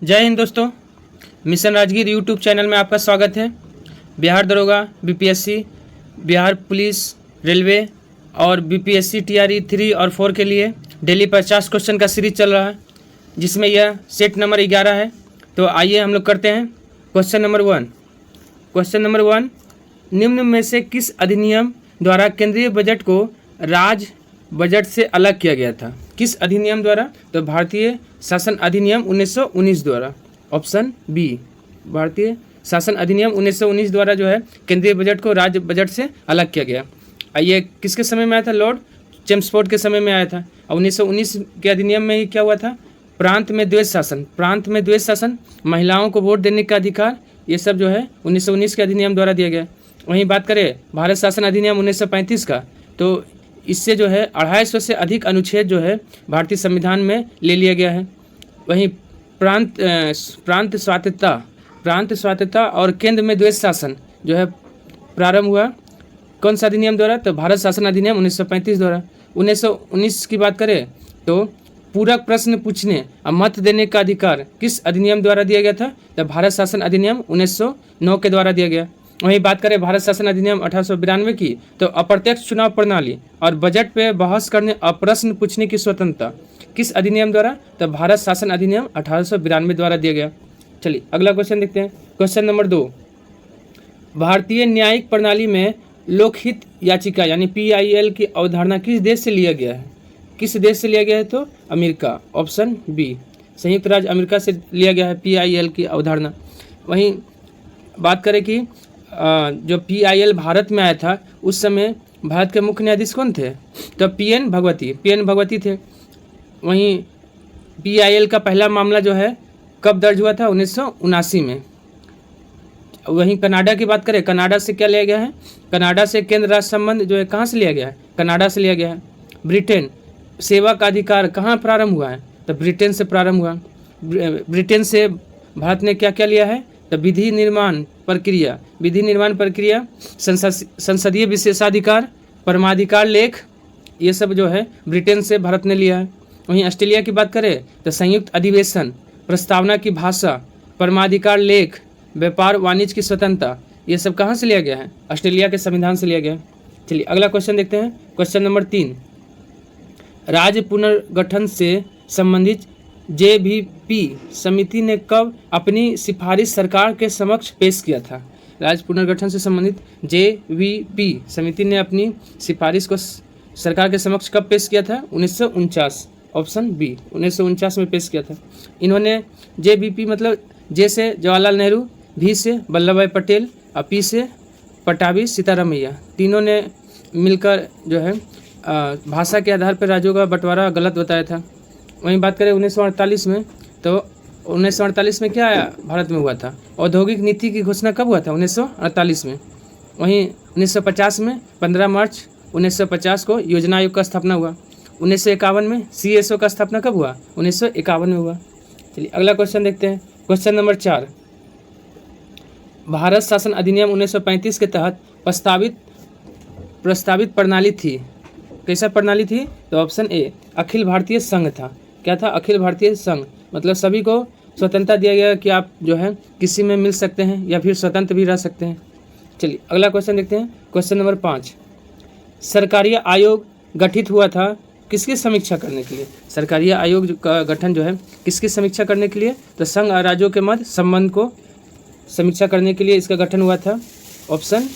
जय हिंद दोस्तों, mission Rajgir YouTube channel में आपका स्वागत है। बिहार दरोगा, बीपीएससी, बिहार पुलिस, रेलवे और बीपीएससी टीआरई 3 और 4 के लिए डेली 50 क्वेश्चन का सीरीज चल रहा है, जिसमें यह सेट नंबर 11 है। तो आइए हम लोग करते हैं क्वेश्चन नंबर 1। क्वेश्चन नंबर 1, निम्न में से किस अधिनियम द्वारा केंद्रीय बजट को राज्य बजट से अलग किया गया था? किस अधिनियम द्वारा? तो भारतीय शासन अधिनियम 1919 द्वारा। ऑप्शन बी, भारतीय शासन अधिनियम 1919 द्वारा जो है केंद्रीय बजट को राज्य बजट से अलग किया गया। ये किसके समय में आया था? लॉर्ड चेम्सफोर्ड के समय में आया था। और 1919 के अधिनियम में ही क्या हुआ था? प्रांत में द्वैध शासन, प्रांत में द्वैध शासन, महिलाओं को वोट देने का अधिकार, ये सब जो है 1919 के अधिनियम द्वारा दिया गया। वहीं बात करें भारत शासन अधिनियम 1935 का, तो इससे जो है 250 से अधिक अनुच्छेद जो है भारतीय संविधान में ले लिया गया है। वहीं प्रांत स्वायत्तता और केंद्र में द्वैध शासन जो है प्रारंभ हुआ कौन सा अधिनियम द्वारा? तो भारत शासन अधिनियम 1935 द्वारा। 1919 की बात करें तो पूरक प्रश्न पूछने और मत देने का अधिकार किस अधिनियम द्वारा दिया गया था? तो भारत शासन अधिनियम 1909 के द्वारा दिया गया। वहीं बात करें भारत शासन अधिनियम 1892 की, तो अप्रत्यक्ष चुनाव प्रणाली और बजट पे बहस करने और प्रश्न पूछने की स्वतंत्रता किस अधिनियम द्वारा? तो भारत शासन अधिनियम 1892 द्वारा दिया गया। चलिए अगला क्वेश्चन देखते हैं। क्वेश्चन नंबर 2, भारतीय न्यायिक प्रणाली में लोकहित याचिका यानी PIL की अवधारणा किस देश से लिया गया है? किस देश से लिया गया है? तो अमेरिका। ऑप्शन बी, संयुक्त राज्य अमेरिका से लिया गया है PIL की अवधारणा। वहीं बात करें कि जो PIL भारत में आया था उस समय भारत के मुख्य न्यायाधीश कौन थे? तो PN भगवती थे। वहीं PIL का पहला मामला जो है कब दर्ज हुआ था? 1979 में। वहीं कनाडा की बात करें, कनाडा से क्या लिया गया है? कनाडा से केंद्र राज्य संबंध जो है कहाँ से लिया गया है? कनाडा से लिया गया है। ब्रिटेन, सेवा का अधिकार कहाँ प्रारंभ हुआ है? तो ब्रिटेन से प्रारंभ हुआ। ब्रिटेन से भारत ने क्या क्या लिया है? तो विधि निर्माण प्रक्रिया, संसदीय विशेषाधिकार, परमाधिकार लेख, ये सब जो है ब्रिटेन से भारत ने लिया है। वहीं ऑस्ट्रेलिया की बात करें तो संयुक्त अधिवेशन, प्रस्तावना की भाषा, परमाधिकार लेख, व्यापार वाणिज्य की स्वतंत्रता, ये सब कहाँ से लिया गया है? ऑस्ट्रेलिया के संविधान से लिया गया है। चलिए अगला क्वेश्चन देखते हैं। क्वेश्चन नंबर 3, राज्य पुनर्गठन से संबंधित JVP समिति ने कब अपनी सिफारिश सरकार के समक्ष पेश किया था? राज्य पुनर्गठन से संबंधित JVP समिति ने अपनी सिफारिश को सरकार के समक्ष कब पेश किया था? 1949। ऑप्शन बी, 1949 में पेश किया था। इन्होंने JVP मतलब J से जवाहरलाल नेहरू, V से वल्लभ भाई पटेल और P से पटाभी सीतारामैया, तीनों ने मिलकर जो है भाषा के आधार पर राज्यों का बंटवारा गलत बताया था। वहीं बात करें 1948 में, तो 1948 में क्या भारत में हुआ था? औद्योगिक नीति की घोषणा कब हुआ था? 1948 में। वहीं 1950 में 15 मार्च 1950 को योजना आयोग का स्थापना हुआ। 1951 में CSO का स्थापना कब हुआ? 1951 में हुआ। चलिए अगला क्वेश्चन देखते हैं। क्वेश्चन नंबर 4, भारत शासन अधिनियम 1935 के तहत प्रस्तावित प्रणाली थी, कैसा प्रणाली थी? तो ऑप्शन ए, अखिल भारतीय संघ था। क्या था? अखिल भारतीय संघ, मतलब सभी को स्वतंत्रता दिया गया कि आप जो है किसी में मिल सकते हैं या फिर स्वतंत्र भी रह सकते हैं। चलिए अगला क्वेश्चन देखते हैं। क्वेश्चन नंबर 5, सरकारी आयोग गठित हुआ था किसकी समीक्षा करने के लिए? सरकारी आयोग का गठन जो है किसकी समीक्षा करने के लिए? तो संघ और राज्यों के मध्य संबंध को समीक्षा करने के लिए इसका गठन हुआ था। ऑप्शन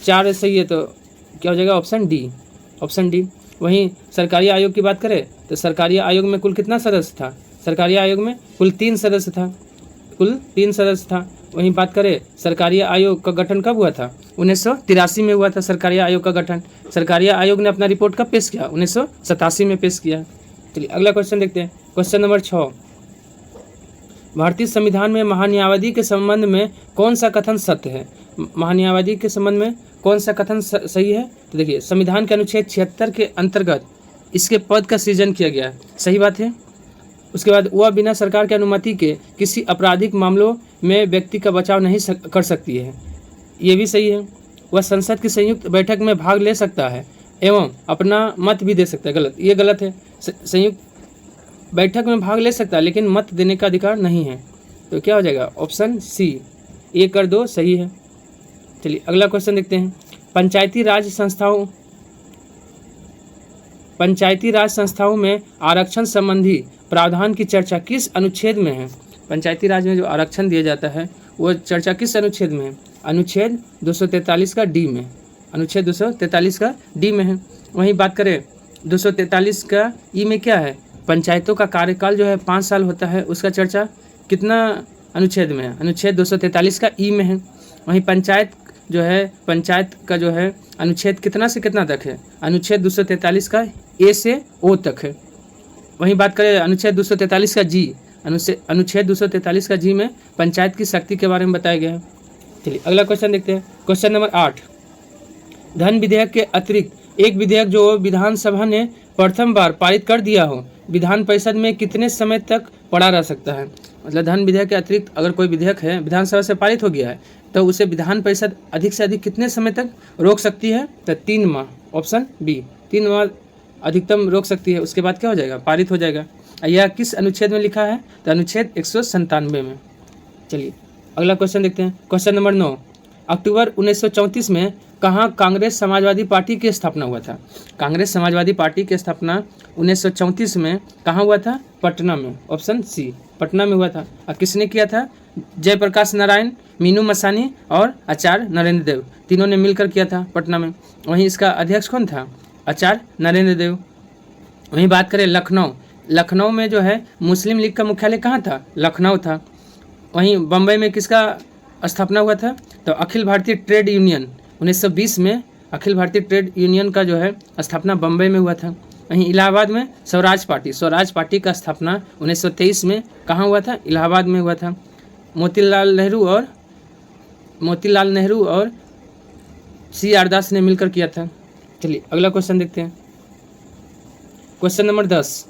4 सही है, तो क्या हो जाएगा? Option D. वहीं सरकारी आयोग की बात करें तो सरकारी आयोग में कुल कितना सदस्य था? सरकारी आयोग में कुल 3 सदस्य था। वहीं बात करें सरकारी आयोग का गठन कब हुआ था? 1983 में हुआ था सरकारी आयोग का गठन। सरकारी आयोग ने अपना रिपोर्ट कब पेश किया? 1987 में पेश किया। चलिए अगला क्वेश्चन देखते हैं। क्वेश्चन नंबर 6, भारतीय संविधान में महान्यायवादी के संबंध में कौन सा कथन सत्य है? महान्यायवादी के संबंध में कौन सा कथन सही है? तो देखिए, संविधान के अनुच्छेद 76 के अंतर्गत इसके पद का सृजन किया गया है, सही बात है। उसके बाद वह बिना सरकार की अनुमति के किसी आपराधिक मामलों में व्यक्ति का बचाव नहीं कर सकती है, ये भी सही है। वह संसद की संयुक्त बैठक में भाग ले सकता है एवं अपना मत भी दे सकता है, गलत, ये गलत है। संयुक्त बैठक में भाग ले सकता है लेकिन मत देने का अधिकार नहीं है। तो क्या हो जाएगा? ऑप्शन सी, 1 और 2 सही है। चलिए अगला क्वेश्चन देखते हैं। पंचायती राज संस्थाओं में आरक्षण संबंधी प्रावधान की चर्चा किस अनुच्छेद में है? पंचायती राज में जो आरक्षण दिया जाता है वो चर्चा किस अनुच्छेद में है? अनुच्छेद 243 का डी में। अनुच्छेद 243 का डी में है। वहीं बात करें 243 का ई में क्या है? पंचायतों का कार्यकाल जो है 5 साल होता है, उसका चर्चा कितना अनुच्छेद में है? अनुच्छेद 243 का ई में है। वहीं पंचायत का जो है अनुच्छेद कितना से कितना तक है? अनुच्छेद 243 का ए से ओ तक है। वहीं बात करें अनुच्छेद 243 का जी, अनुच्छेद 243 का जी में पंचायत की शक्ति के बारे में बताया गया है। चलिए अगला क्वेश्चन देखते हैं। क्वेश्चन नंबर 8, धन विधेयक के अतिरिक्त एक विधेयक जो विधानसभा ने प्रथम बार पारित कर दिया हो, विधान परिषद में कितने समय तक पड़ा रह सकता है? मतलब धन विधेयक के अतिरिक्त अगर कोई विधेयक है विधानसभा से पारित हो गया है तो उसे विधान परिषद अधिक से अधिक कितने समय तक रोक सकती है? तो 3 माह। ऑप्शन बी, 3 माह अधिकतम रोक सकती है। उसके बाद क्या हो जाएगा? पारित हो जाएगा। यह किस अनुच्छेद में लिखा है? तो अनुच्छेद 197 में। चलिए अगला क्वेश्चन देखते हैं। क्वेश्चन नंबर 9, अक्टूबर 1934 में कहाँ कांग्रेस समाजवादी पार्टी की स्थापना हुआ था? कांग्रेस समाजवादी पार्टी की स्थापना 1934 में कहाँ हुआ था? पटना में। ऑप्शन सी, पटना में हुआ था। और किसने किया था? जयप्रकाश नारायण, मीनू मसानी और आचार्य नरेंद्र देव, तीनों ने मिलकर किया था पटना में। वहीं इसका अध्यक्ष कौन था? आचार्य नरेंद्र देव। वहीं बात करें लखनऊ में जो है मुस्लिम लीग का मुख्यालय कहाँ था? लखनऊ था। वहीं बम्बई में किसका स्थापना हुआ था? तो अखिल भारतीय ट्रेड यूनियन 1920 में अखिल भारतीय ट्रेड यूनियन का जो है स्थापना बम्बई में हुआ था। वहीं इलाहाबाद में स्वराज पार्टी का स्थापना 1923 में कहाँ हुआ था? इलाहाबाद में हुआ था। मोतीलाल नेहरू और CR दास ने मिलकर किया था। चलिए अगला क्वेश्चन देखते हैं। क्वेश्चन नंबर 10,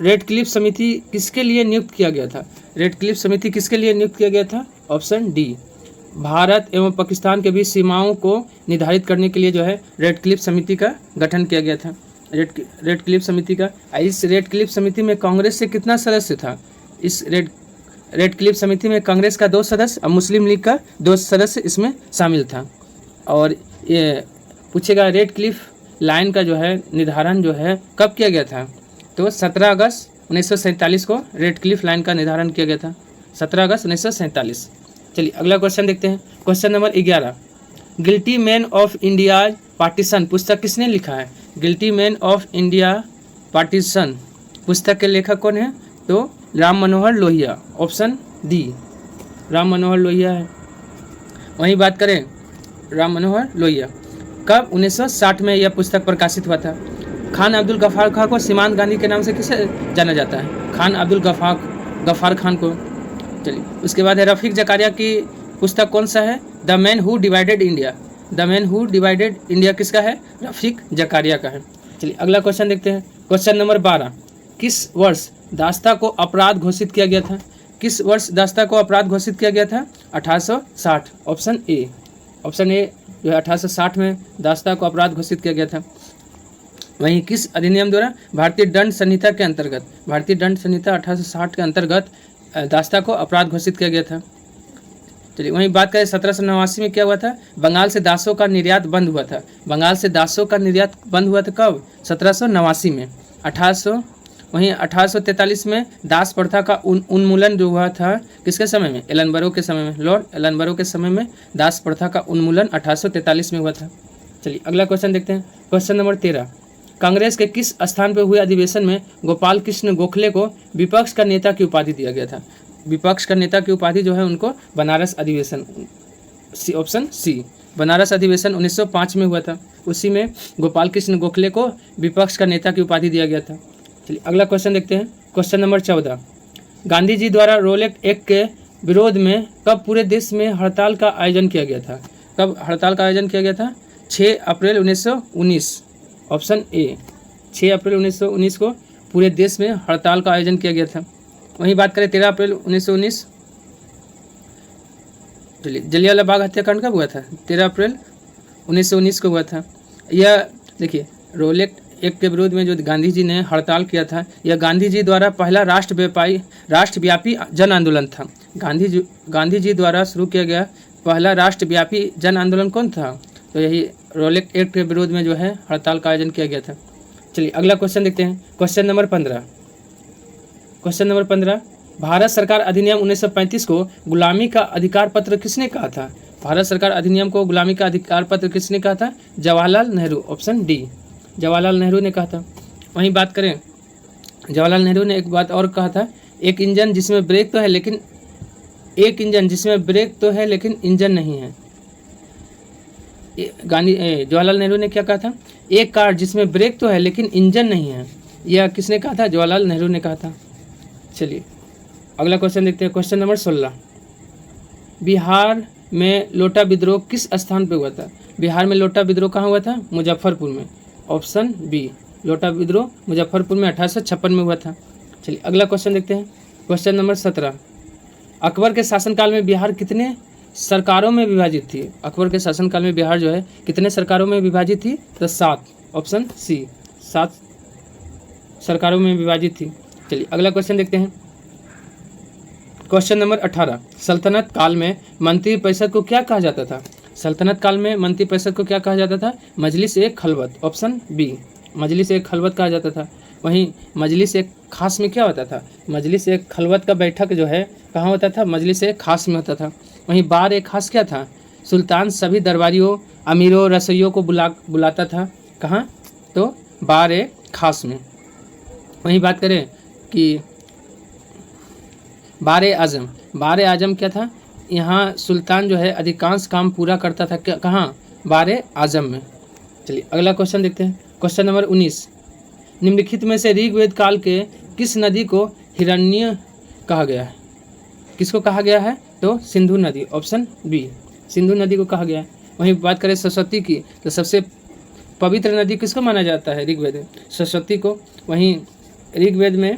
रेड क्लिफ समिति किसके लिए नियुक्त किया गया था? रेड क्लिफ समिति किसके लिए नियुक्त किया गया था? ऑप्शन डी, भारत एवं पाकिस्तान के बीच सीमाओं को निर्धारित करने के लिए जो है रेड क्लिफ समिति का गठन किया गया था। रेड क्लिफ समिति का, इस रेड क्लिफ समिति में कांग्रेस से कितना सदस्य था? इस रेड क्लिफ समिति में कांग्रेस का 2 सदस्य और मुस्लिम लीग का 2 सदस्य इसमें शामिल था। और ये पूछेगा रेड क्लिफ लाइन का जो है निर्धारण जो है कब किया गया था? तो 17 अगस्त 1947 को रेड क्लिफ लाइन का निर्धारण किया गया था, 17 अगस्त 1947। चलिए अगला क्वेश्चन देखते हैं। Question number 11, guilty man of India partition पुस्तक किसने लिखा है? Guilty man of India partition पुस्तक के लेखक कौन है? तो राम मनोहर लोहिया। ऑप्शन डी, राम मनोहर लोहिया है। वहीं बात करें राम मनोहर लोहिया कब? 1960 में यह पुस्तक प्रकाशित हुआ था। खान अब्दुल गफ्फार खान को सीमांत गांधी के नाम से किसे जाना जाता है? खान अब्दुल गफ्फार खान को। चलिए उसके बाद है रफीक जकारिया की पुस्तक कौन सा है? The man who divided India. The man who divided India किसका है? रफीक जकारिया का है। चलिए अगला क्वेश्चन देखते हैं। क्वेश्चन नंबर 12, किस वर्ष दास्ता को अपराध घोषित किया गया था? किस वर्ष दास्ता को अपराध घोषित किया गया था? 1860। ऑप्शन ए जो है 1860 में दास्ता को अपराध घोषित किया गया था। वहीं किस अधिनियम द्वारा? भारतीय दंड संहिता के अंतर्गत, भारतीय दंड संहिता 1860 के अंतर्गत दास्ता को अपराध घोषित किया गया था। चलिए वहीं बात करें 1789 में क्या हुआ था? बंगाल से दासों का निर्यात बंद हुआ था। बंगाल से दासों का निर्यात बंद हुआ था कब? 1789 में। 1843 में दास प्रथा का उन्मूलन जो हुआ था किसके समय में? एलनबरो के समय में, लॉर्ड एलनबरो के समय में दास प्रथा का उन्मूलन 1843 में हुआ था। चलिए अगला क्वेश्चन देखते हैं। क्वेश्चन नंबर 13, कांग्रेस के किस स्थान पर हुए अधिवेशन में गोपाल कृष्ण गोखले को विपक्ष का नेता की उपाधि दिया गया था? विपक्ष का नेता की उपाधि जो है उनको बनारस अधिवेशन, ऑप्शन सी, बनारस अधिवेशन 1905 में हुआ था। उसी में गोपाल कृष्ण गोखले को विपक्ष का नेता की उपाधि दिया गया था। चलिए अगला क्वेश्चन देखते हैं। क्वेश्चन नंबर 14, गांधी जी द्वारा रोलेट एक्ट के विरोध में कब पूरे देश में हड़ताल का आयोजन किया गया था? कब हड़ताल का आयोजन किया गया था? 6 अप्रैल 1919। ऑप्शन ए, 6 अप्रैल 1919 को पूरे देश में हड़ताल का आयोजन किया गया था। वहीं बात करें 13 अप्रैल 1919, चलिए जलियांवाला बाग हत्याकांड कब हुआ था? 13 अप्रैल 1919 को हुआ था। यह देखिए रोलेट एक्ट के विरोध में जो गांधी जी ने हड़ताल किया था, यह गांधी जी द्वारा पहला राष्ट्रव्यापी जन आंदोलन था। गांधी जी द्वारा शुरू किया गया पहला राष्ट्रव्यापी जन आंदोलन कौन था? तो यही रोलेट एक्ट के विरोध में जो है हड़ताल का आयोजन किया गया था। चलिए अगला क्वेश्चन देखते हैं। क्वेश्चन नंबर 15, भारत सरकार अधिनियम 1935 को गुलामी का अधिकार पत्र किसने कहा था? भारत सरकार अधिनियम को गुलामी का अधिकार पत्र किसने कहा था? जवाहरलाल नेहरू, ऑप्शन डी, जवाहरलाल नेहरू ने कहा था। वहीं बात करें, जवाहरलाल नेहरू ने एक बात और कहा था, एक इंजन जिसमें ब्रेक तो है लेकिन इंजन नहीं है। जवाहरलाल नेहरू ने क्या कहा था? एक कार जिसमें ब्रेक तो है लेकिन इंजन नहीं है। यह किसने कहा था? जवाहरलाल नेहरू ने कहा था। चलिए अगला क्वेश्चन देखते हैं। क्वेश्चन नंबर 16, बिहार में लोटा विद्रोह किस स्थान पे हुआ था? बिहार में लोटा विद्रोह कहाँ हुआ था? मुजफ्फरपुर में, ऑप्शन बी, लोटा विद्रोह मुजफ्फरपुर में 1856 में हुआ था। चलिए अगला क्वेश्चन देखते हैं। क्वेश्चन नंबर 17, अकबर के शासनकाल में बिहार कितने सरकारों में विभाजित थी? अकबर के शासनकाल में बिहार जो है कितने सरकारों में विभाजित थी? तो 7, ऑप्शन सी, 7 सरकारों में विभाजित थी। चलिए अगला क्वेश्चन देखते हैं। क्वेश्चन नंबर 18, सल्तनत काल में मंत्रिपरिषद को क्या कहा जाता था? सल्तनत काल में मंत्रिपरिषद को क्या कहा जाता था? मजलिस-ए खलवत, ऑप्शन बी, मजलिस-ए खलवत कहा जाता था। वहीं मजलिस-ए खास में क्या होता था? मजलिस-ए खलवत का बैठक जो है कहाँ होता था? मजलिस-ए खास में होता था। वहीं बार-ए खास क्या था? सुल्तान सभी दरबारियों, अमीरों, रसोइयों को बुलाता था। कहाँ? तो बार-ए खास में। वहीं बात करें कि बार-ए आजम क्या था? यहाँ सुल्तान जो है अधिकांश काम पूरा करता था। कहाँ? बार-ए आजम में। चलिए अगला क्वेश्चन देखते हैं। क्वेश्चन नंबर 19, निम्नलिखित में से ऋग्वेद काल के किस नदी को हिरण्य कहा गया है? किसको कहा गया है? तो सिंधु नदी, ऑप्शन बी, सिंधु नदी को कहा गया है। वहीं बात करें सरस्वती की, तो सबसे पवित्र नदी किसको माना जाता है? ऋग्वेद में सरस्वती को। वहीं ऋग्वेद में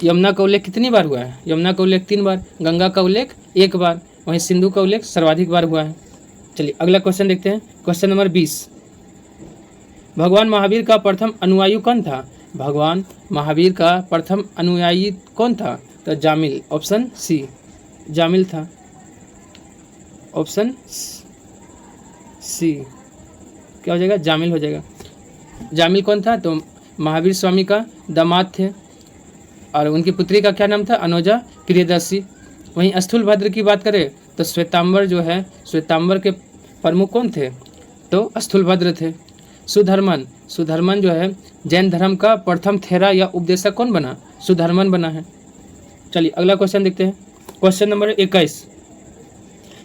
यमुना का उल्लेख कितनी बार हुआ है? यमुना का उल्लेख 3 बार, गंगा का उल्लेख 1 बार, वहीं सिंधु का उल्लेख सर्वाधिक बार हुआ है। चलिए अगला क्वेश्चन देखते हैं। क्वेश्चन नंबर 20, भगवान महावीर का प्रथम अनुयायी कौन था? भगवान महावीर का प्रथम अनुयायी कौन था? तो जामिल, ऑप्शन सी, जामिल था, ऑप्शन सी, क्या हो जाएगा? जामिल हो जाएगा। जामिल कौन था? तो महावीर स्वामी का दामाद थे और उनकी पुत्री का क्या नाम था? अनुजा प्रियदर्शी। वहीं स्थूलभद्र की बात करें तो श्वेतांबर जो है, श्वेतांबर के प्रमुख कौन थे? तो स्थूलभद्र थे। सुधर्मन जो है जैन धर्म का प्रथम थेरा या उपदेशक कौन बना? सुधर्मन बना है। चलिए अगला क्वेश्चन देखते हैं। क्वेश्चन नंबर 21,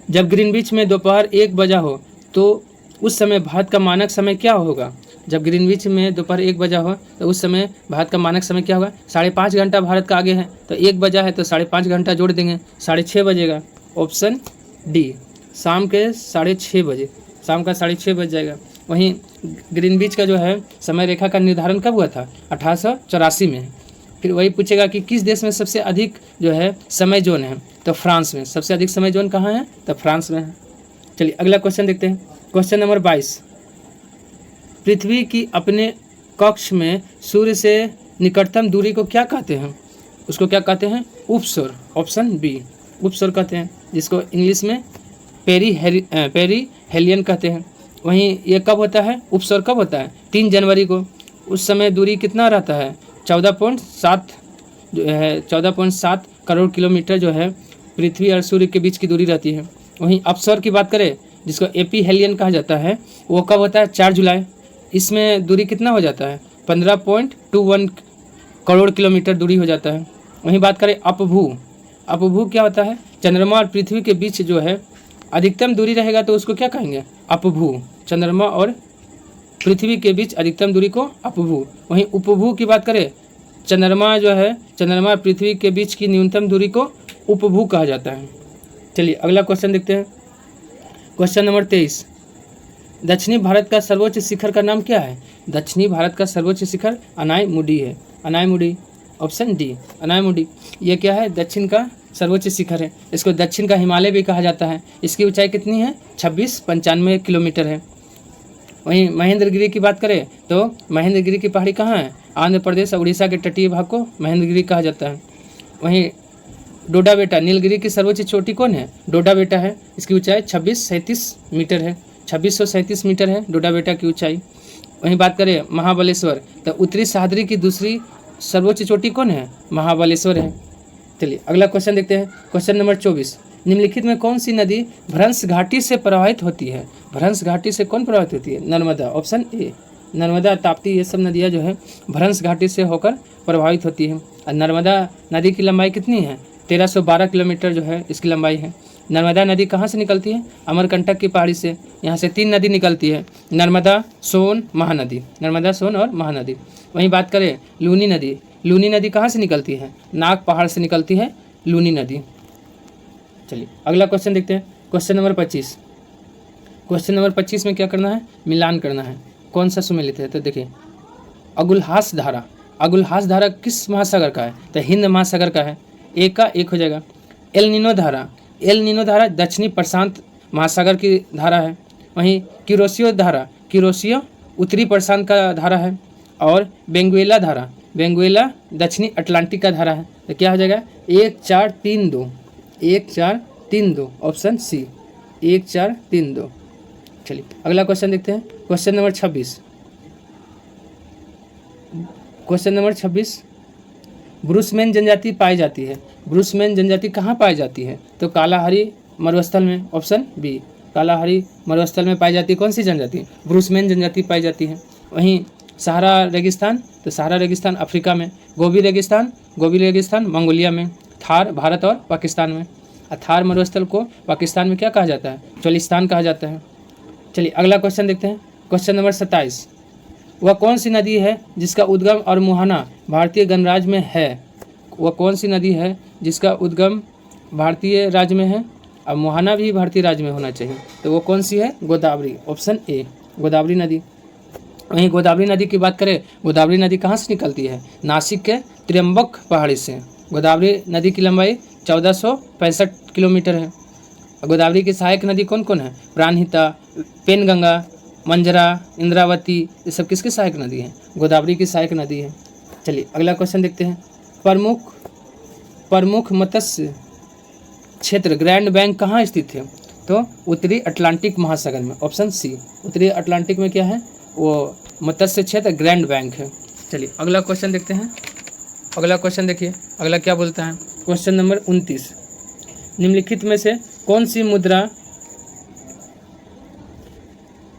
जब ग्रीनविच में दोपहर 1 बजा हो तो उस समय भारत का मानक समय क्या होगा? जब ग्रीनविच में दोपहर 1 बजा हो तो उस समय भारत का मानक समय क्या होगा? 5.5 घंटा भारत का आगे है, तो 1 बजा है तो 5.5 घंटा जोड़ देंगे, 6:30 बजेगा, ऑप्शन डी, शाम के 6:30 बजे, शाम का 6:30 बज जाएगा। वहीं ग्रीनविच का जो है समय रेखा का निर्धारण कब हुआ था? 1884 में। फिर वही पूछेगा कि किस देश में सबसे अधिक जो है समय जोन है? तो फ्रांस में। सबसे अधिक समय जोन कहाँ है? तो फ्रांस में है। चलिए अगला क्वेश्चन देखते हैं। क्वेश्चन नंबर 22, पृथ्वी की अपने कक्ष में सूर्य से निकटतम दूरी को क्या कहते हैं? उसको क्या कहते हैं? उपसौर, ऑप्शन बी, उपसौर कहते हैं, जिसको इंग्लिश में पेरीहेलियन कहते हैं। वहीं ये कब होता है? उपसौर कब होता है? 3 जनवरी को। उस समय दूरी कितना रहता है? 14.7 करोड़ किलोमीटर जो है पृथ्वी और सूर्य के बीच की दूरी रहती है। वहीं अपसौर की बात करें, जिसको एपीहेलियन कहा जाता है, वो कब होता है? 4 जुलाई। इसमें दूरी कितना हो जाता है? 15.21 करोड़ किलोमीटर दूरी हो जाता है। वहीं बात करें अपभू क्या होता है? चंद्रमा और पृथ्वी के बीच जो है अधिकतम दूरी रहेगा तो उसको क्या कहेंगे? अपभू। चंद्रमा और पृथ्वी के बीच अधिकतम दूरी को अपभू। वहीं उपभू की बात करें, चंद्रमा जो है, चंद्रमा और पृथ्वी के बीच की न्यूनतम दूरी को उपभू कहा जाता है। चलिए अगला क्वेश्चन देखते हैं। क्वेश्चन नंबर 23, दक्षिणी भारत का सर्वोच्च शिखर का नाम क्या है? दक्षिणी भारत का सर्वोच्च शिखर अनायमुडी है, अनायमुडी, ऑप्शन डी, अनायमुडी। ये क्या है? दक्षिण का सर्वोच्च शिखर है। इसको दक्षिण का हिमालय भी कहा जाता है। इसकी ऊंचाई कितनी है? 2695 किलोमीटर है। वहीं महेंद्रगिरी की बात करें तो महेंद्रगिरी की पहाड़ी कहाँ है? आंध्र प्रदेश और उड़ीसा के तटीय भाग को महेंद्रगिरी कहा जाता है। वहीं डोडा बेटा, नीलगिरी की सर्वोच्च चोटी कौन है? डोडा बेटा है। इसकी ऊंचाई 2637 मीटर है, 2637 मीटर है डोडा बेटा की ऊंचाई। वहीं बात करें महाबलेश्वर, तो उत्तरी सह्याद्री की दूसरी सर्वोच्च चोटी कौन है? महाबलेश्वर है। चलिए अगला क्वेश्चन देखते हैं। क्वेश्चन नंबर 24, निम्नलिखित में कौन सी नदी भ्रंश घाटी से प्रवाहित होती है? भ्रंश घाटी से कौन प्रवाहित होती है? नर्मदा। ऑप्शन ए, नर्मदा, ताप्ती, ये सब नदियाँ जो है भ्रंश घाटी से होकर प्रभावित होती है। और नर्मदा नदी की लंबाई कितनी है? 1312 किलोमीटर जो है इसकी लंबाई है। नर्मदा नदी कहाँ से निकलती है? अमरकंटक की पहाड़ी से। यहाँ से 3 नदी निकलती है, नर्मदा, सोन, महानदी। नर्मदा, सोन और महानदी। वहीं बात करें लूनी नदी, लूनी नदी कहाँ से निकलती है? नाग पहाड़ से निकलती है लूनी नदी। चलिए अगला क्वेश्चन देखते हैं। Question number 25। क्वेश्चन नंबर 25 में क्या करना है? मिलान करना है। कौन सा सुमेलित है? तो देखिए, अगुलहास धारा, अगुलहास धारा किस महासागर का है? तो हिंद महासागर का है। एक का एक हो जाएगा। एल नीनो धारा, एल नीनो धारा दक्षिणी प्रशांत महासागर की धारा है। वहीं किरोसियो धारा, किरोसियो उत्तरी प्रशांत का धारा है। और बेंगुएला धारा, बेंगुएला दक्षिणी अटलांटिक का धारा है। तो क्या हो जाएगा? 1432, 1432, ऑप्शन सी, 1432। चलिए अगला क्वेश्चन देखते हैं। Question number 26। क्वेश्चन नंबर 26, ब्रूसमैन जनजाति पाई जाती है। ब्रूसमैन जनजाति कहाँ पाई जाती है? तो कालाहारी मरुस्थल में। ऑप्शन बी, कालाहारी मरुस्थल में पाई जाती है। कौन सी जनजाति? ब्रूसमैन जनजाति पाई जाती है। वहीं सहारा रेगिस्तान, तो सहारा रेगिस्तान अफ्रीका में। गोबी रेगिस्तान, गोबी रेगिस्तान मंगोलिया में। थार भारत और पाकिस्तान में। थार मरुस्थल को पाकिस्तान में क्या कहा जाता है? चोलिस्तान कहा जाता है। चलिए अगला क्वेश्चन देखते हैं। क्वेश्चन नंबर 27, वह कौन सी नदी है जिसका उद्गम और मुहाना भारतीय गणराज्य में है? वह कौन सी नदी है जिसका उद्गम भारतीय राज्य में है और मुहाना भी भारतीय राज्य में होना चाहिए? तो वो कौन सी है? गोदावरी। ऑप्शन ए, गोदावरी नदी। वहीं गोदावरी नदी की बात करें, गोदावरी नदी कहाँ से निकलती है? नासिक के त्र्यंबक पहाड़ी से। गोदावरी नदी की लंबाई 1465 किलोमीटर है। गोदावरी की सहायक नदी कौन कौन है? प्राणहिता, पेनगंगा, मंजरा, इंद्रावती, ये सब किसकी सहायक नदी है? गोदावरी की सहायक नदी है। चलिए अगला क्वेश्चन देखते हैं। प्रमुख मत्स्य क्षेत्र ग्रैंड बैंक कहाँ स्थित है? तो उत्तरी अटलांटिक महासागर में। ऑप्शन सी, उत्तरी अटलांटिक में क्या है? वो मत्स्य क्षेत्र ग्रैंड बैंक है। चलिए अगला क्वेश्चन देखते हैं। अगला क्वेश्चन देखिए, अगला क्या बोलता है? क्वेश्चन नंबर 29, निम्नलिखित में से कौन सी मुद्रा,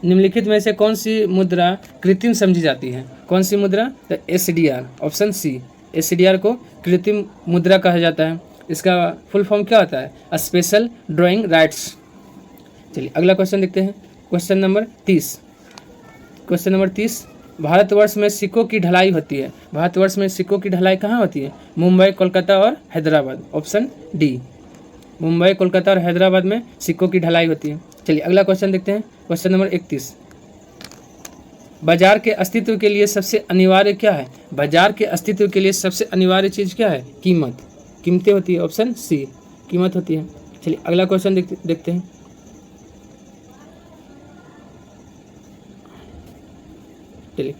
निम्नलिखित में से कौन सी मुद्रा कृत्रिम समझी जाती है? कौन सी मुद्रा? तो SDR। ऑप्शन सी, SDR को कृत्रिम मुद्रा कहा जाता है। इसका फुल फॉर्म क्या होता है? Special drawing rights. चलिए अगला क्वेश्चन देखते हैं। Question number 30। Question number 30, Bharatvarsh में सिक्कों की ढलाई होती है। भारतवर्ष में सिक्कों की ढलाई कहाँ होती है? मुंबई, कोलकाता और हैदराबाद। ऑप्शन डी, मुंबई, कोलकाता और हैदराबाद में सिक्कों की ढलाई होती है। चलिए अगला क्वेश्चन देखते हैं। क्वेश्चन नंबर 31, बाजार के अस्तित्व के लिए सबसे अनिवार्य क्या है? बाजार के अस्तित्व के लिए सबसे अनिवार्य चीज़ क्या है? कीमत, कीमतें होती है। ऑप्शन सी, कीमत होती है। चलिए अगला क्वेश्चन देखते हैं। चलिए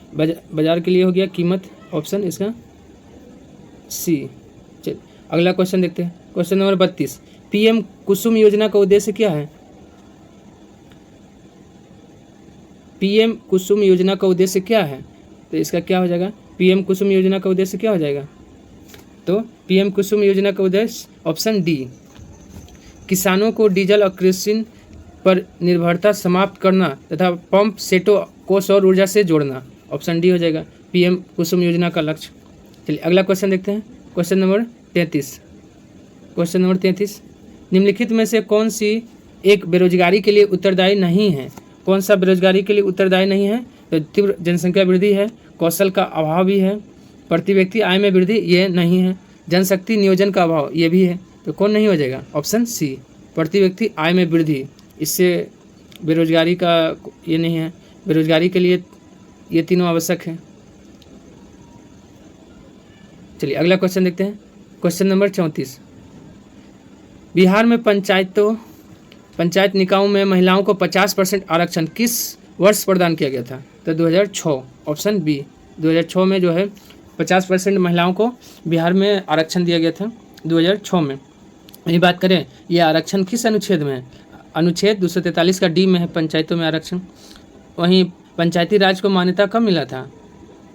बाजार के लिए हो गया कीमत, ऑप्शन इसका सी। चलिए अगला क्वेश्चन देखते हैं। क्वेश्चन नंबर 32, PM कुसुम योजना का उद्देश्य क्या है? PM कुसुम योजना का उद्देश्य क्या है? तो इसका क्या हो जाएगा? PM कुसुम योजना का उद्देश्य क्या हो जाएगा? तो PM कुसुम योजना का उद्देश्य ऑप्शन डी, किसानों को डीजल और केरोसिन पर निर्भरता समाप्त करना तथा पंप सेटों को सौर ऊर्जा से जोड़ना। ऑप्शन डी हो जाएगा PM कुसुम योजना का लक्ष्य। चलिए अगला क्वेश्चन देखते हैं। Question number 33। क्वेश्चन नंबर 33, निम्नलिखित में से कौन सी एक बेरोजगारी के लिए उत्तरदायी नहीं है? कौन सा बेरोजगारी के लिए उत्तरदायी नहीं है? तो तीव्र जनसंख्या वृद्धि है, कौशल का अभाव भी है, प्रति व्यक्ति आय में वृद्धि ये नहीं है, जनशक्ति नियोजन का अभाव ये भी है। तो कौन नहीं हो जाएगा? ऑप्शन सी, प्रति व्यक्ति आय में वृद्धि। इससे बेरोजगारी का ये नहीं है। बेरोजगारी के लिए ये तीनों आवश्यक हैं। चलिए अगला क्वेश्चन देखते हैं। क्वेश्चन नंबर 34, बिहार में पंचायत निकायों में महिलाओं को 50% आरक्षण किस वर्ष प्रदान किया गया था? तो 2006, ऑप्शन बी। 2006 में जो है 50% महिलाओं को बिहार में आरक्षण दिया गया था 2006 में। यही बात करें, ये आरक्षण किस अनुच्छेद में है? अनुच्छेद 243 का डी में है, पंचायतों में आरक्षण। वहीं पंचायती राज को मान्यता कब मिला था?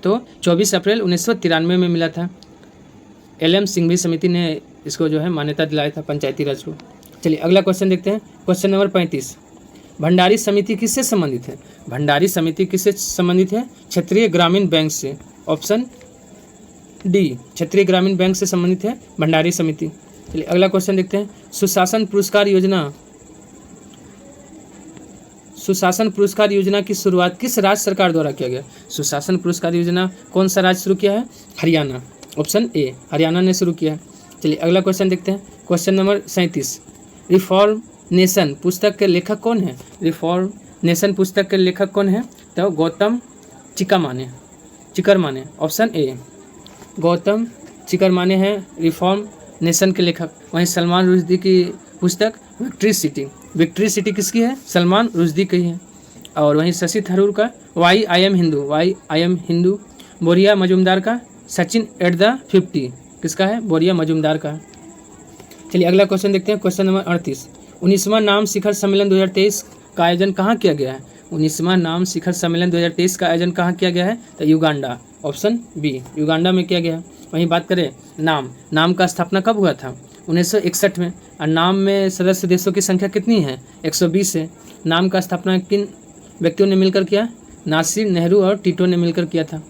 तो 24 अप्रैल 1993 में मिला था। LM सिंघवी समिति ने इसको जो है मान्यता दिलाया था पंचायती राज को। चलिए अगला क्वेश्चन देखते हैं, क्वेश्चन नंबर 35। भंडारी समिति किससे संबंधित है? भंडारी समिति किससे संबंधित है? क्षेत्रीय ग्रामीण बैंक से, ऑप्शन डी। क्षेत्रीय ग्रामीण बैंक से संबंधित है भंडारी समिति। चलिए अगला क्वेश्चन देखते हैं, सुशासन पुरस्कार योजना की शुरुआत किस राज्य सरकार द्वारा किया गया? सुशासन पुरस्कार योजना कौन सा राज्य शुरू किया है? हरियाणा, ऑप्शन ए, हरियाणा ने शुरू किया है। चलिए अगला क्वेश्चन देखते हैं, क्वेश्चन नंबर 37। रिफॉर्म नेशन पुस्तक के लेखक कौन है? रिफॉर्म नेशन पुस्तक के लेखक कौन है? तो गौतम चिकरमाने, ऑप्शन ए, गौतम चिकरमाने हैं रिफॉर्म नेशन के लेखक। वहीं सलमान रुश्दी की पुस्तक विक्ट्री सिटी किसकी है? सलमान रुश्दी की है। और वहीं शशि थरूर का वाई आई एम हिंदू। बोरिया मजूमदार का सचिन एट द 50 किसका है? बोरिया मजूमदार का। चलिए अगला क्वेश्चन देखते हैं, क्वेश्चन नंबर 38। 19वां नाम शिखर सम्मेलन 2023 का आयोजन कहाँ किया गया है? 19वां नाम शिखर सम्मेलन 2023 का आयोजन कहाँ किया गया है? तो युगांडा, ऑप्शन बी, युगांडा में किया गया है। वहीं बात करें नाम का स्थापना कब हुआ था? 1961 में। और नाम में सदस्य देशों की संख्या कितनी है? 120 है। नाम का स्थापना किन व्यक्तियों ने मिलकर किया? नासिर, नेहरू और टीटो ने मिलकर किया था।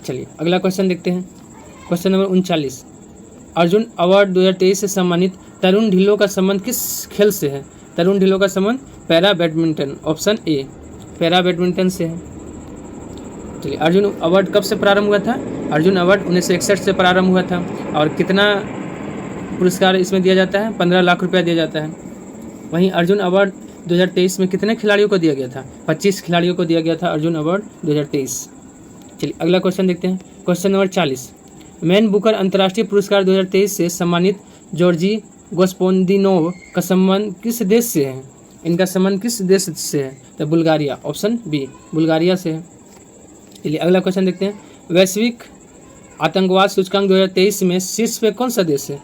चलिए अगला क्वेश्चन देखते हैं, क्वेश्चन नंबर 39। अर्जुन अवार्ड 2023 से सम्मानित तरुण ढिल्लों का संबंध किस खेल से है? तरुण ढिल्लों का संबंध para badminton, option A, para badminton से है। चलिए अर्जुन अवार्ड कब से प्रारंभ हुआ था? अर्जुन अवार्ड 1961 से प्रारंभ हुआ था। और कितना पुरस्कार इसमें दिया जाता है? 15 लाख रुपया दिया जाता है। वहीं अर्जुन अवार्ड 2023 में कितने खिलाड़ियों को दिया गया था? 25 खिलाड़ियों को दिया गया था अर्जुन अवार्ड 2023। चलिए अगला क्वेश्चन देखते हैं, क्वेश्चन नंबर 40। मैन बुकर अंतर्राष्ट्रीय पुरस्कार 2023 से सम्मानित जॉर्जी गोस्पोदिनोव का संबंध किस देश से है? इनका संबंध किस देश से है? तो बुल्गारिया, ऑप्शन बी, बुल्गारिया से है। चलिए अगला क्वेश्चन देखते हैं, वैश्विक आतंकवाद सूचकांक 2023 में शीर्ष पे कौन सा देश है?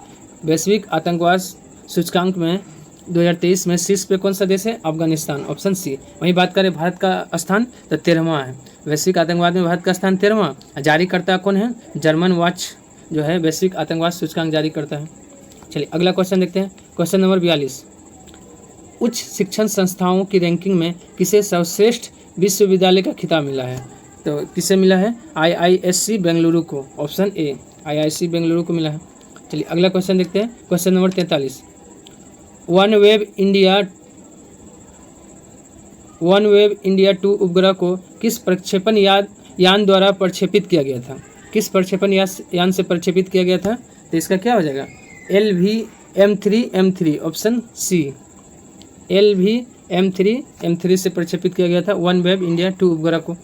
वैश्विक आतंकवाद सूचकांक में 2023 में शीर्ष पे कौन सा देश है? Afghanistan, option C. वहीं बात करें भारत का स्थान, तो 13वां है। वैश्विक आतंकवाद में भारत का स्थान 13वां। जारीकर्ता कौन है? जर्मन वॉच जो है वैश्विक आतंकवाद सूचकांक जारी करता है। चलिए अगला क्वेश्चन देखते हैं, क्वेश्चन नंबर 42। उच्च शिक्षण संस्थाओं की रैंकिंग में किसे सर्वश्रेष्ठ विश्वविद्यालय का खिताब मिला है? तो किसे मिला है? IISc बेंगलुरु को, ऑप्शन ए, IISc बेंगलुरु को मिला है। चलिए अगला क्वेश्चन देखते हैं, question number 43। One web India 2 उपग्रह को किस प्रक्षेपण यान द्वारा प्रक्षेपित किया गया था? किस प्रक्षेपण यान से प्रक्षेपित किया गया था? तो इसका क्या हो जाएगा? LVM3 ऑप्शन सी, LVM3 से प्रक्षेपित किया गया था वन वेब इंडिया 2 उपग्रह को।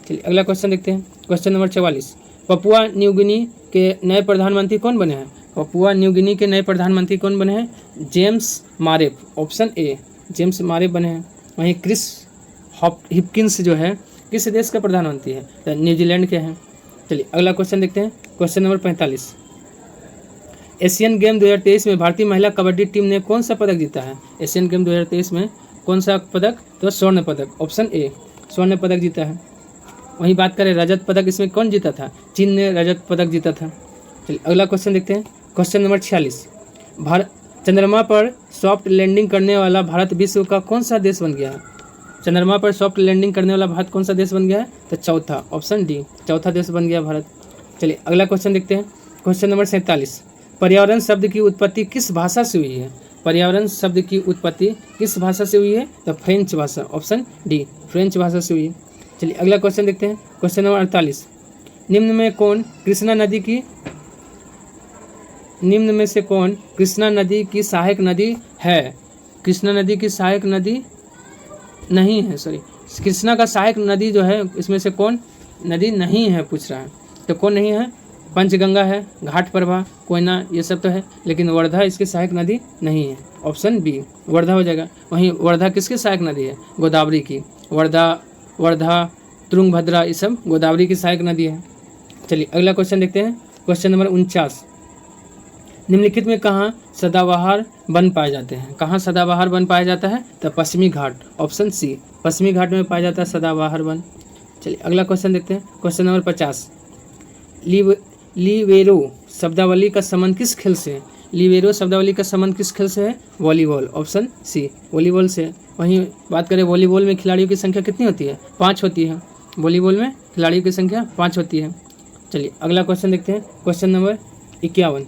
चलिए अगला क्वेश्चन देखते हैं, question number 44। Papua New Guinea के नए प्रधानमंत्री कौन बने हैं? पपुआ न्यू गिनी के नए प्रधानमंत्री कौन बने हैं? जेम्स मारेप, ऑप्शन ए, जेम्स मारेप बने हैं। वहीं क्रिस हिपकिंस जो है किस देश का प्रधानमंत्री है? तो न्यूजीलैंड के हैं। चलिए अगला क्वेश्चन देखते हैं, क्वेश्चन नंबर 45। एशियन गेम 2023 में भारतीय महिला कबड्डी टीम ने कौन सा पदक जीता है? एशियन गेम 2023 में कौन सा पदक? तो स्वर्ण पदक, ऑप्शन ए, स्वर्ण पदक जीता है। वहीं बात करें रजत पदक, इसमें कौन जीता था? चीन ने रजत पदक जीता था। चलिए अगला क्वेश्चन देखते हैं, क्वेश्चन नंबर 46। चंद्रमा पर सॉफ्ट लैंडिंग करने वाला भारत विश्व का कौन सा देश बन गया है? चंद्रमा पर सॉफ्ट लैंडिंग करने वाला भारत कौन सा देश बन गया है? तो चौथा, ऑप्शन डी, चौथा देश बन गया भारत। चलिए अगला क्वेश्चन देखते हैं, क्वेश्चन नंबर 47। पर्यावरण शब्द की उत्पत्ति किस भाषा से हुई है? पर्यावरण शब्द की उत्पत्ति किस भाषा से हुई है? तो फ्रेंच भाषा, ऑप्शन डी, फ्रेंच भाषा से हुई है। चलिए अगला क्वेश्चन देखते हैं, क्वेश्चन नंबर 48। निम्न में से कौन कृष्णा नदी की सहायक नदी है? कृष्णा नदी की सहायक नदी नहीं है, सॉरी, कृष्णा का सहायक नदी जो है इसमें से कौन नदी नहीं है पूछ रहा है। तो कौन नहीं है? पंचगंगा है, घाट प्रभा, कोयना, ये सब तो है, लेकिन वर्धा इसकी सहायक नदी नहीं है, ऑप्शन बी, वर्धा हो जाएगा। वहीं वर्धा किसकी सहायक नदी है? गोदावरी की। वर्धा वर्धा, तुंगभद्रा, ये सब गोदावरी की सहायक नदी है। चलिए अगला क्वेश्चन देखते हैं। क्वेश्चन नंबर 49, निम्नलिखित में कहाँ सदाबहार वन पाए जाते हैं? कहाँ सदाबहार वन पाया जाता है? तो पश्चिमी घाट, ऑप्शन सी, पश्चिमी घाट में पाया जाता है सदाबहार वन। चलिए अगला क्वेश्चन देखते हैं। क्वेश्चन नंबर 50, लिबेरो शब्दावली का संबंध किस खेल से है? लिबेरो शब्दावली का संबंध किस खेल से है? वॉलीबॉल, ऑप्शन सी, वॉलीबॉल से। वहीं बात करें वॉलीबॉल में खिलाड़ियों की संख्या कितनी होती है? 5 होती है। वॉलीबॉल में खिलाड़ियों की संख्या 5 होती है। चलिए अगला क्वेश्चन देखते हैं। क्वेश्चन नंबर 51,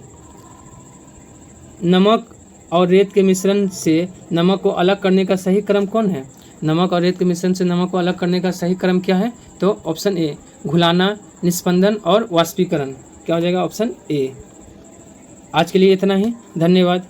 नमक और रेत के मिश्रण से नमक को अलग करने का सही क्रम कौन है? नमक और रेत के मिश्रण से नमक को अलग करने का सही क्रम क्या है? तो ऑप्शन ए, घुलाना, निस्पंदन और वाष्पीकरण। क्या हो जाएगा? Option A. आज के लिए इतना ही, धन्यवाद।